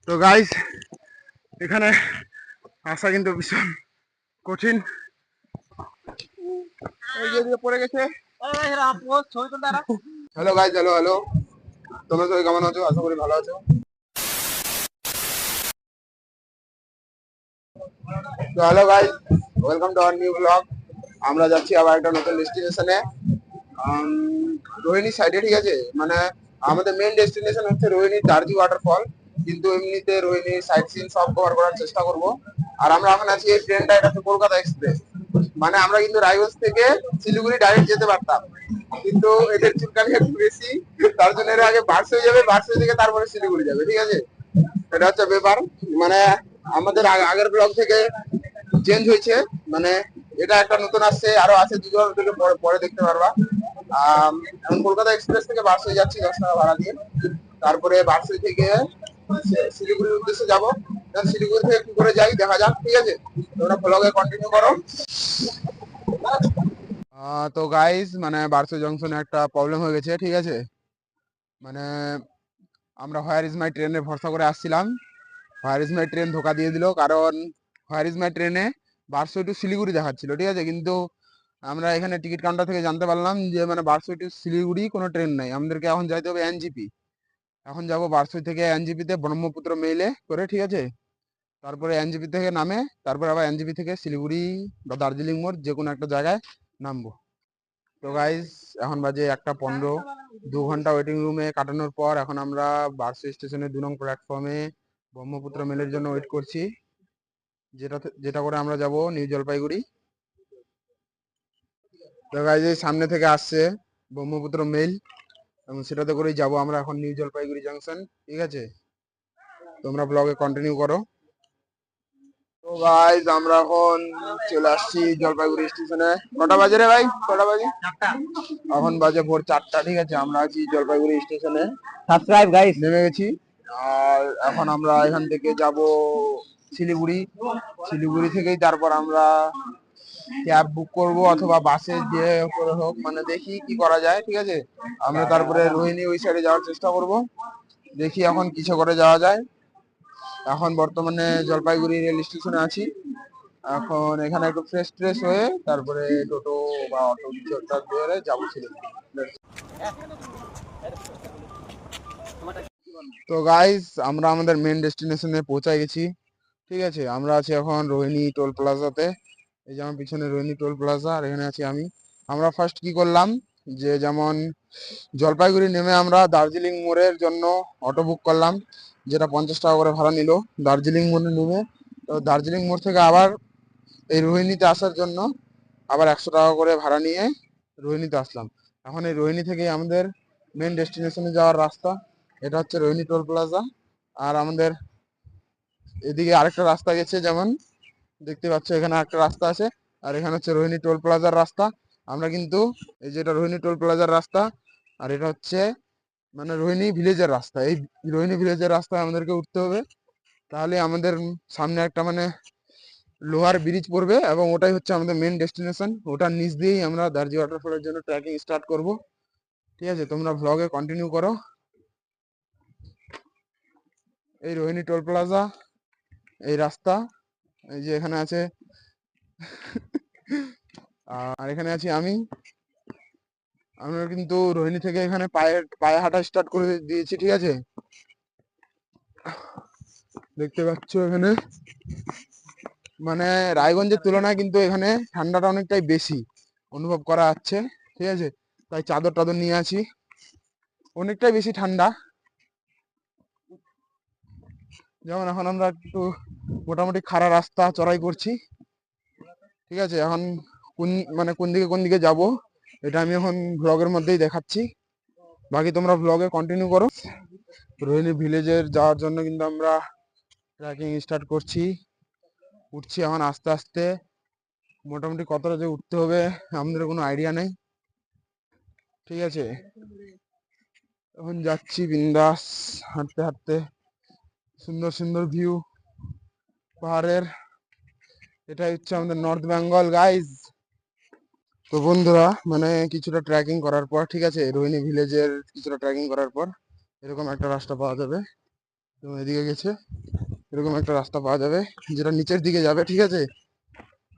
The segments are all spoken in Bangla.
তো গাইস, এখানে আসা কিন্তু ভীষণ কঠিন। এই যে এদিকে পড়ে গেছে। হ্যালো গাইস, হ্যালো হ্যালো, তোমরা সবাই কেমন আছো? আশা করি ভালো আছো। তো hello guys, welcome to our new blog. আমরা যাচ্ছি আবার একটা নতুন ডেস্টিনেশনে, রোহিণী সাইডে। ঠিক আছে, মানে আমাদের মেইন ডেস্টিনেশন হচ্ছে রোহিণীর দার্জি ওয়াটারফল, কিন্তু এমনিতে রোহিণীর সাইট সিন সব কভার করার চেষ্টা করব। আর আমরা এখন আছি এই ট্রেনটা, এটা হচ্ছে কলকাতা এক্সপ্রেস। মানে আমরা কিন্তু রায়গঞ্জ থেকে শিলিগুড়ি ডাইরেক্ট যেতে পারতাম, কিন্তু এদের চুলকানি একটু বেশি, তার জন্য এরা আগে বার্সে যাবে, বার্সে থেকে তারপরে শিলিগুড়ি যাবে। ঠিক আছে, এটা হচ্ছে ব্যাপার। মানে আমাদের আগের ব্লগ থেকে চেঞ্জ হয়েছে, মানে এটা একটা নতুন আসছে, আরো আছে দুজন, ওদেরকে পরে পরে দেখতে পারবা। এখন কলকাতা এক্সপ্রেস থেকে বাসে যাচ্ছি 10 টাকা ভাড়া দিয়ে। তারপরে বাসে থেকে শিলিগুড়ির উদ্দেশ্যে যাবো। শিলিগুড়ি থেকে কি করে যাই দেখা যাক। ঠিক আছে, তোমরা ব্লগে কন্টিনিউ করো। তো গাইস, মানে বারসে জংশনে একটা প্রবলেম হয়ে গেছে। ঠিক আছে, মানে আমরা হোয়ার ইজ মাই ট্রেনে ভরসা করে আসছিলাম, হোয়ার ইজ মাই ট্রেন ধোকা দিয়ে দিল। কারণ হোয়ার ইজ মাই ট্রেনে বারসো টু শিলিগুড়ি দেখাচ্ছিল। ঠিক আছে, কিন্তু আমরা এখানে টিকিট কাউন্টার থেকে জানতে পারলাম যে মানে বারসো টু শিলিগুড়ি কোনো ট্রেন নাই, আমাদেরকে এখন যাইতে হবে এনজিপি। এখন যাব বারসই থেকে এনজিপিতে ব্রহ্মপুত্র মেইলে করে। ঠিক আছে, তারপরে এনজিপি থেকে নামে, তারপরে আবার এনজিপি থেকে শিলিগুড়ি বা দার্জিলিং মোড় যে কোনো একটা জায়গায় নামবো। তো গাইজ, এখন বাজে 1:15। 2 ঘন্টা ওয়েটিং রুমে কাটানোর পর এখন আমরা বারসই স্টেশনে 2 নং প্ল্যাটফর্মে ব্রহ্মপুত্র মেলের জন্য ওয়েট করছি, যেটা যেটা করে আমরা যাব নিউ জলপাইগুড়ি। তো গাইজ, এই সামনে থেকে আসছে ব্রহ্মপুত্র মেল, এবং সেটাতে করেই যাব আমরা এখন নিউ জলপাইগুড়ি জাংশন। ঠিক আছে, তোমরা ব্লগে কন্টিনিউ করো। তো গাইজ, আমরা এখন চলে আসছি জলপাইগুড়ি স্টেশনে। কটা বাজে রে ভাই, কটা বাজে? এখন বাজে ভোর 4টা। ঠিক আছে, আমরা আছি জলপাইগুড়ি স্টেশনে, সাবস্ক্রাইব গাইস। নেমে গেছি। আর এখন আমরা এখান থেকে যাব শিলিগুড়ি। শিলিগুড়ি থেকেই তারপর আমরা ক্যাব বুক করব অথবা বাসে যে করে হোক, মানে দেখি কি করা যায়। ঠিক আছে, আমরা তারপরে রোহিণী ওই সাইডে যাওয়ার চেষ্টা করব, দেখি এখন কিছু করে যাওয়া যায়। এখন বর্তমানে জলপাইগুড়ি রেল স্টেশনে আছি। এখন এখানে একটু ফ্রেশ ট্রেশ হয়ে তারপরে টোটো বা অটো কিছু একটা ধরে যাবো শিলিগুড়ি। তো গাইস, আমরা আমাদের মেন ডেস্টিনেশনে পৌঁছে গেছি। ঠিক আছে, আমরা আছি এখন রোহিণী টোল প্লাজাতে। এই যে আমার পিছনে রোহিণী টোল প্লাজা, আর এখানে আছি আমি। আমরা ফার্স্ট কি করলাম, যে যেমন জলপাইগুড়ি নেমে আমরা দার্জিলিং মোড়ের জন্য অটো বুক করলাম, যেটা 50 টাকা করে ভাড়া নিল দার্জিলিং মোড়ে নেমে। তো দার্জিলিং মোড় থেকে আবার এই রোহিণীতে আসার জন্য আবার 100 টাকা করে ভাড়া নিয়ে রোহিণীতে আসলাম। এখন এই রোহিণী থেকে আমাদের মেন ডেস্টিনেশনে যাওয়ার রাস্তা, এটা হচ্ছে রোহিণী টোল প্লাজা। আর আমাদের এদিকে আরেকটা রাস্তা গেছে, যেমন দেখতে পাচ্ছ এখানে একটা রাস্তা আছে, আর এখানে হচ্ছে রোহিণী টোল প্লাজার রাস্তা। আমরা কিন্তু এই যেটা রোহিণী টোল প্লাজার রাস্তা, আর এটা হচ্ছে মানে রোহিণী ভিলেজের রাস্তা। এই রোহিণী ভিলেজের রাস্তায় আমাদেরকে উঠতে হবে, তাহলে আমাদের সামনে একটা মানে লোহার ব্রিজ পড়বে, এবং ওটাই হচ্ছে আমাদের মেন ডেস্টিনেশন। ওটার নিচ দিয়েই আমরা দার্জি ওয়াটারফলের জন্য ট্রেকিং স্টার্ট করব। ঠিক আছে, তোমরা ভ্লগে কন্টিনিউ করো। এই রোহিণী টোল প্লাজা, এই রাস্তা, এই যে এখানে আছে, আর এখানে আছি আমি। আমরা কিন্তু রোহিণী থেকে এখানে পায়ে পায়ে হাঁটা স্টার্ট করে দিয়েছি। ঠিক আছে, দেখতে পাচ্ছ এখানে মানে রায়গঞ্জের তুলনায় কিন্তু এখানে ঠান্ডাটা অনেকটাই বেশি অনুভব করা যাচ্ছে। ঠিক আছে, তাই চাদর টাদর নিয়ে আছি, অনেকটাই বেশি ঠান্ডা। যেমন এখন আমরা একটু মোটামুটি খাড়া রাস্তা চড়াই করছি। ঠিক আছে, এখন কোন মানে কোন দিকে যাব, এটা আমি এখন ব্লগের মধ্যেই দেখাচ্ছি, বাকি তোমরা ব্লগে কন্টিনিউ করো। রোহিণী ভিলেজের যাওয়ার জন্য কিন্তু আমরা ট্রেকিং স্টার্ট করছি, উঠছি এখন আস্তে আস্তে। মোটামুটি কতটা যে উঠতে হবে আমাদের কোনো আইডিয়া নেই। ঠিক আছে, এখন যাচ্ছি বিন্দাস হাঁটতে হাঁটতে, সুন্দর সুন্দর ভিউ পাহাড়ের। এটাই হচ্ছে আমাদের নর্থ বেঙ্গল গাইজ। তো বন্ধুরা, মানে কিছুটা ট্রেকিং করার পর, ঠিক আছে, রোহিণী ভিলেজের কিছুটা ট্রেকিং করার পর এরকম একটা রাস্তা পাওয়া যাবে। তো এদিকে গেছে এরকম একটা রাস্তা পাওয়া যাবে যেটা নিচের দিকে যাবে, ঠিক আছে।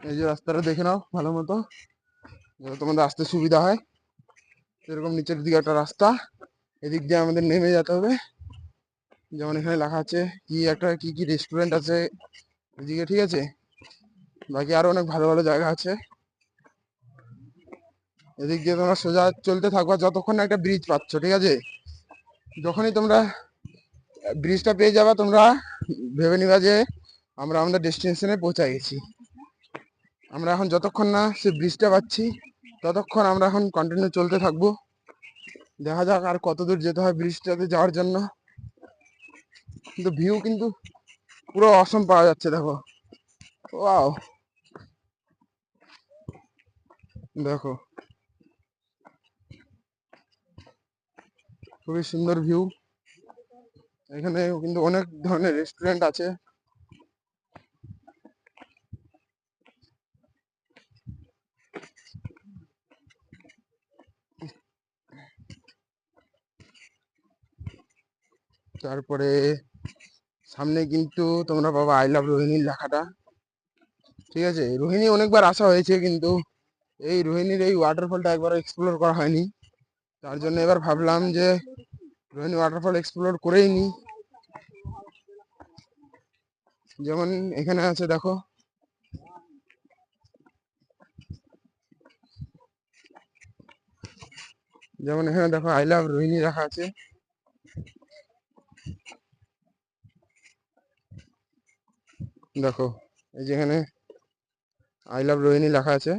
এই যে রাস্তাটা দেখে নাও ভালো মতো, যাতে তোমাদের আসতে সুবিধা হয়। এরকম নিচের দিকে একটা রাস্তা, এদিক দিয়ে আমাদের নেমে যেতে হবে। যেমন এখানে লেখা আছে কি একটা কি কি রেস্টুরেন্ট আছে এদিকে, ঠিক আছে। বাকি আরো অনেক ভালো ভালো জায়গা আছে। এদিক দিয়ে তোমরা সোজা চলতে থাকবা যতক্ষণ না একটা ব্রিজ পাচ্ছ, ঠিক আছে। যখনই তোমরা ব্রিজটা পেয়ে যাবা, তোমরা ভেবে নিবা যে আমরা আমাদের ডেস্টিনেশনে পৌঁছে গেছি। আমরা এখন যতক্ষণ না সে ব্রিজটা পাচ্ছি ততক্ষণ আমরা এখন কন্টিনিউ চলতে থাকবো। দেখা যাক আর কত দূর যেতে হয় ব্রিজটাতে যাওয়ার জন্য। কিন্তু ভিউ কিন্তু পুরো অসম পাওয়া যাচ্ছে, দেখো। ওয়াও, দেখো খুবই সুন্দর ভিউ। এখানে কিন্তু অনেক ধরনের রেস্টুরেন্ট আছে। তারপরে সামনে কিন্তু তোমরা পাবা আই লাভ রোহিণীর লেখাটা, ঠিক আছে। রোহিণী অনেকবার আসা হয়েছে, কিন্তু এই রোহিণীর এই ওয়াটারফলটা একবার এক্সপ্লোর করা হয়নি। তার জন্য এবার ভাবলাম যে রোহিণী ওয়াটারফল এক্সপ্লোর করেই নি। যেমন এখানে আছে দেখো, যেমন এখানে দেখো আই লাভ রোহিণী লেখা আছে। দেখো এই যে এখানে আই লাভ রোহিণী লেখা আছে।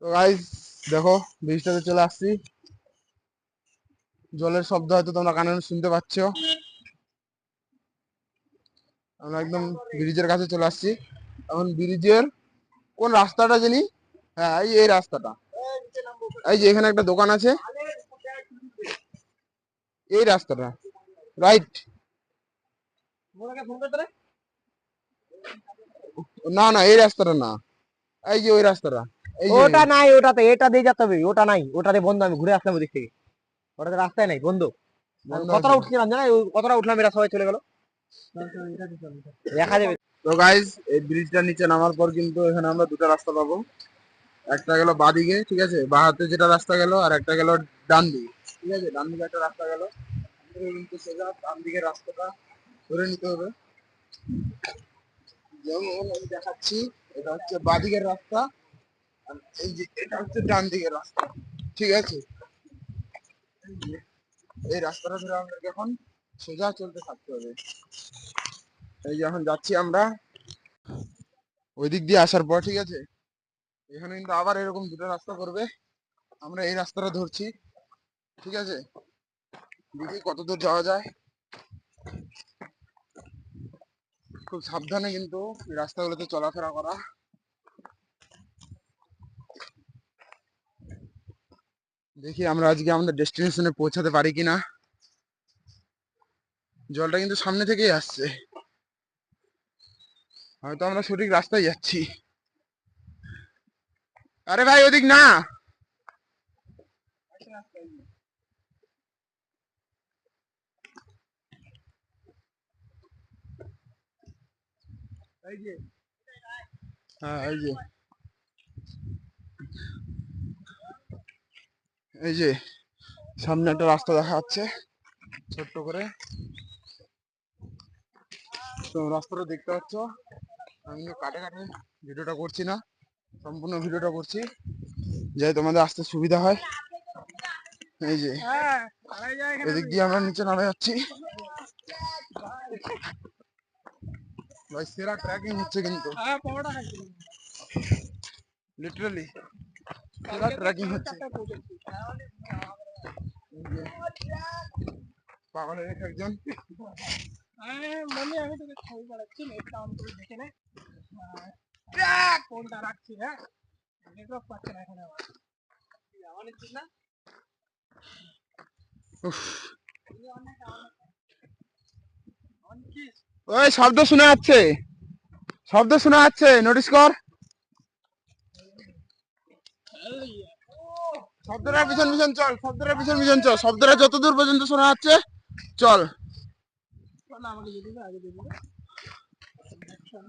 তো গাইস দেখো ব্রিজটাতে চলে আসছি। জলের শব্দ হয়তো তোমরা কানে শুনতে পাচ্ছ। আমরা একদম ব্রিজের কাছে চলে আসছি। এখন ব্রিজের কোন রাস্তাটা জানি, হ্যাঁ এই এই রাস্তাটা। এই যে এখানে একটা দোকান আছে, এই রাস্তাটা রাইট। না না এই রাস্তাটা না, এই যে ওই রাস্তাটা, এই যে ওটা নাই, ওটাতে এটা দিয়ে যেতে হবে, ওটা নাই, ওটাতে বন্ধ। আমি ঘুরে আসলাম ওদিক থেকে, ওটাতে রাস্তায় নাই, বন্ধ। আমি বন্ধ আছে। কতটা উঠছিলাম জানা, ওই কতটা উঠলাম এরা সবাই চলে গেল, দেখা যাবে। তো গাইস এই ব্রিজটার নিচে নামার পর কিন্তু এখানে আমরা দুটো রাস্তা পাবো। একটা গেল বাদিকে, ঠিক আছে, বাঁ হাতে যেটা রাস্তা গেল, আর একটা গেল ডান দিকে, ঠিক আছে। ডান দিকে একটা রাস্তা গেল, কিন্তু সোজা ডান দিকের রাস্তাটা ধরে নিতে হবে। যেমন আমি দেখাচ্ছি, এটা হচ্ছে বাদিকের রাস্তা, আর এই যে এটা হচ্ছে ডান দিকের রাস্তা, ঠিক আছে। এই যে এই রাস্তাটা ধরে আমাদেরকে এখন সোজা চলতে থাকতে হবে। এই যে এখন যাচ্ছি আমরা ওই দিক দিয়ে আসার পর, ঠিক আছে। এখানে কিন্তু আবার এরকম দুটো রাস্তা করবে, আমরা এই রাস্তাটা ধরছি, ঠিক আছে। দেখি কত দূর যাওয়া যায়। খুব সাবধানে কিন্তু এই রাস্তাগুলোতে চলাফেরা করা। দেখি আমরা আজকে আমাদের ডেস্টিনেশনে পৌঁছাতে পারি কিনা। জলটা কিন্তু সামনে থেকেই আসছে, হয়তো আমরা সঠিক রাস্তায় যাচ্ছি। আরে ভাই ওদিক না, এই যে, হ্যাঁ এই যে, এই যে সামনে একটা রাস্তা দেখা যাচ্ছে ছোট্ট করে। তো রাস্তাটা দেখতে পাচ্ছ। আমি কিন্তু কাটে কাটে ভিডিওটা করছি না, সম্পূর্ণ ভিডিওটা করছি যাতে তোমাদের আসতে সুবিধা হয়। এই যে এদিক দিয়ে আমরা নিচে নামে যাচ্ছি। ভাই সেরা ট্রেকিং হচ্ছে কিন্তু, লিটারালি সেরা ট্রেকিং হচ্ছে। পাগলের একজন আমি তোকে ছবি পাঠাচ্ছি, নেটটা অন করে দেখে নে, ফোনটা রাখছি। হ্যাঁ, নেটওয়ার্ক পাচ্ছে না এখানে আমার, আমার নিচ্ছিস না। ওই শব্দ শোনা যাচ্ছে, শব্দ শোনা যাচ্ছে, নোটিস কর। শব্দটার পিছন পিছন চল, শব্দটার পিছন পিছন চল, শব্দটা যত দূর পর্যন্ত শোনা যাচ্ছে চল। আমাকে দিয়ে দিবে, আগে দিয়ে দিবে। চল।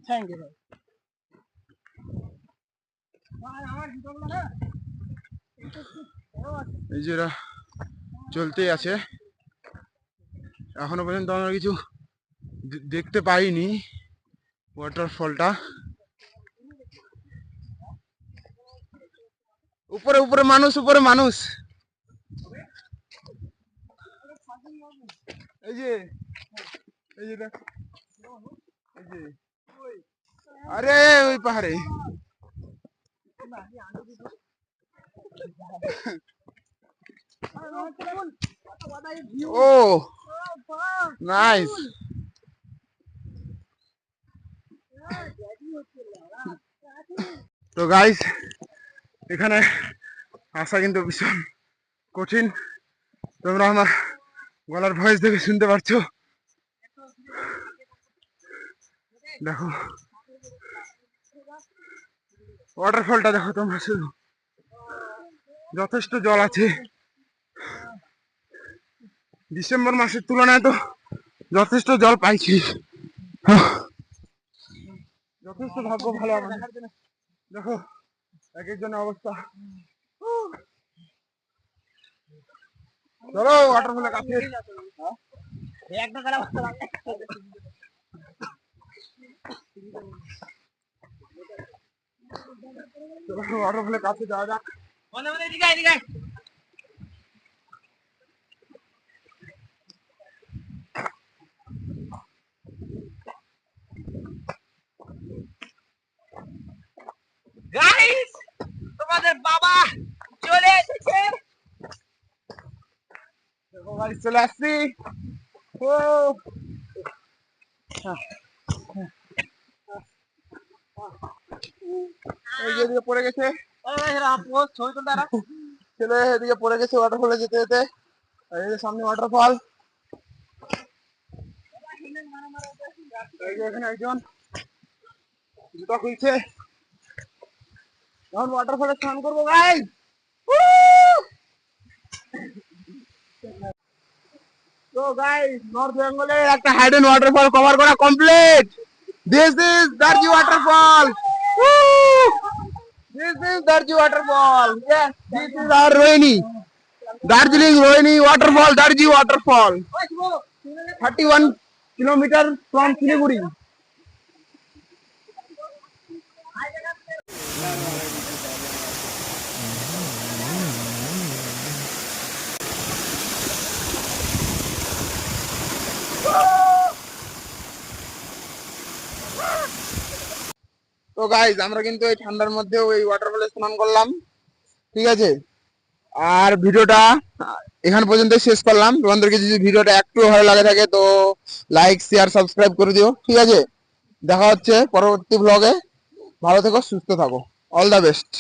থ্যাংক ইউ ভাই। আমার জুতোগুলো না এই যে এরা চলতেই আছে, এখনো পর্যন্ত আমরা কিছু দেখতে পাইনি ওয়াটারফলটা। উপরে উপরে মানুষ, উপরে মানুষ। এই যে এই যে দেখ, এই যে আরে ওই পাহাড়ে। ও নাইস। তো গাইস, এখানে আসা কিন্তু ভীষণ কঠিন। তোমরা আমার গলার ভয়েস দেখে শুনতে পারছো। দেখো ওয়াটারফলটা দেখো তোমরা শুধু, যথেষ্ট জল আছে। ডিসেম্বর মাসের তুলনায় তো যথেষ্ট জল পাইছি। যথেষ্ট ভাগ্য ভালো আমাদের। দেখো এক একজনের অবস্থা। চলো ওয়াটারফলের কাছে। একটা করে চলো ওয়াটারফলের কাছে যাওয়া যাক। মনে মনে এদিকে আয়, এদিকে আয়। গাইস, তোমাদের বাবা চলে এসেছে। দেখো গাইস, চলে আসছি। ও এই যে এদিকে পড়ে গেছে ছবি তুলতে আরা। ছেলে, এদিকে পড়ে গেছে ওয়াটারফলে যেতে যেতে। আর এই যে সামনে ওয়াটারফল। এই যে এখানে একজন জুতা খুলছে, এখন ওয়াটারফলে স্নান করবো গাইস। তো গাইস, নর্থ বেঙ্গলের একটা হাইডেন ওয়াটারফল কভার করা complete. This is Darji waterfall. This is Darji waterfall. Yes, this is our Rohini, Darjeeling Rohini waterfall, Darji waterfall. 31 kilometre from Siliguri. তো গাইজ, আমরা কিন্তু এই ঠান্ডার মধ্যেও এই ওয়াটারফলে স্নান করলাম, ঠিক আছে। আর ভিডিওটা এখান পর্যন্ত শেষ করলাম। তোমাদেরকে যদি ভিডিওটা একটু ভালো লাগে থাকে তো লাইক শেয়ার সাবস্ক্রাইব করে দিও, ঠিক আছে। দেখা হচ্ছে পরবর্তী ব্লগে। ভালো থেকো, সুস্থ থাকো। All the best.